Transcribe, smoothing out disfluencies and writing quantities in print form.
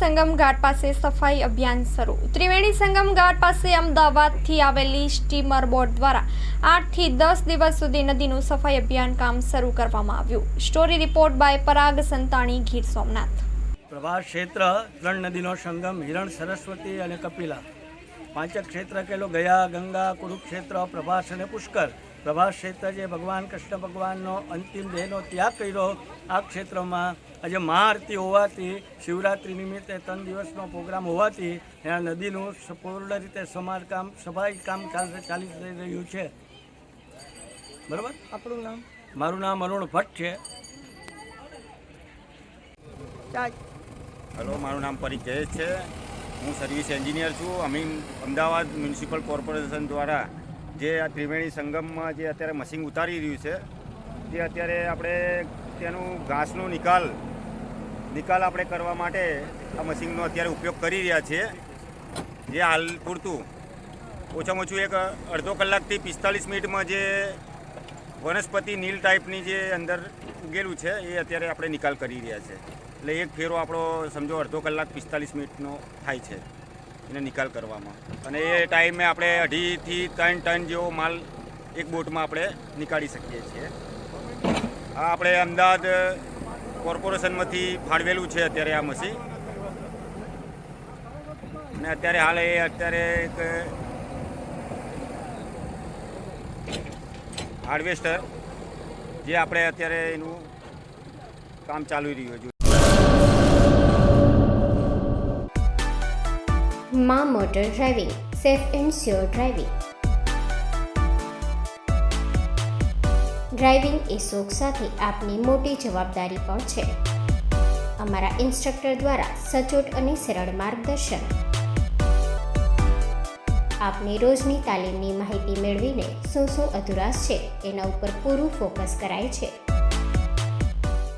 સંગમ ઘાટ પાસે સફાઈ અભિયાન શરૂ। ત્રિવેણી સંગમ ઘાટ પાસે અમદાવાદથી આવેલી સ્ટીમર બોટ દ્વારા 8 થી 10 દિવસ સુધી નદીનું સફાઈ અભિયાન કામ શરૂ કરવામાં આવ્યું। સ્ટોરી રિપોર્ટ બાય પરાગ સંતાણી, ગીર સોમનાથ। પ્રભાસ ક્ષેત્ર 3 નદીનો સંગમ હિરણ, સરસ્વતી અને કપિલા પાંચ ક્ષેત્ર કેલો ગયા, ગંગા, કુરુક્ષેત્ર, પ્રભાસ અને પુષ્કર। પ્રભાસ ક્ષેત્ર જે ભગવાન કૃષ્ણ ભગવાનનો અંતિમ દેહનો ત્યાગ કર્યો, આ ક્ષેત્રમાં આજે મહાઆરતી હોવાથી, શિવરાત્રિ નિમિત્તે 3 દિવસનો પ્રોગ્રામ હોવાથી ત્યાં નદીનું પૂર્ણ રીતે સમારકામ, સફાઈ કામ ચાલી રહ્યું છે। બરાબર, આપણું નામ? મારું નામ અરુણ ભટ્ટ છે। હેલો, મારું નામ પરીખ જયેશ છે। હું સર્વિસ એન્જિનિયર છું। અમે અમદાવાદ મ્યુનિસિપલ કોર્પોરેશન દ્વારા જે આ ત્રિવેણી સંગમમાં જે અત્યારે મશીન ઉતારી રહ્યું છે, તે અત્યારે આપણે તેનું ઘાસનો નિકાલ આપણે કરવા માટે આ મશીનનો અત્યારે ઉપયોગ કરી રહ્યા છીએ। જે હાલ પૂરતું ઓછામાં ઓછું એક અડધો કલાકથી 45 મિનિટમાં જે વનસ્પતિ નીલ ટાઈપની જે અંદર ઉગેલું છે એ અત્યારે આપણે નિકાલ કરી રહ્યા છે। એટલે એક ફેરો આપણો સમજો અડધો કલાક 45 મિનિટનો થાય છે એને નિકાલ કરવામાં, અને એ ટાઈમે આપણે 2.5 થી 3 ટન જેવો માલ એક બોટમાં આપણે નીકાળી શકીએ છીએ। આ આપણે અમદાવાદ કોર્પોરેશનમાંથી ફાળવેલું છે અત્યારે આ મશીન, અને અત્યારે હાલ એક હાર્વેસ્ટર જે આપણે અત્યારે એનું કામ ચાલુ રહ્યું છે। માં motor driving, safe and sure driving. Driving એ શોખ સાથે આપની મોટી જવાબદારી પણ છે। અમારા ઇન્સ્ટ્રક્ટર દ્વારા સચોટ અને સરળ માર્ગદર્શન। આપની રોજની તાલીમની માહિતી મેળવીને શું અધુરાશ છે એના ઉપર પૂરું ફોકસ કરાય છે।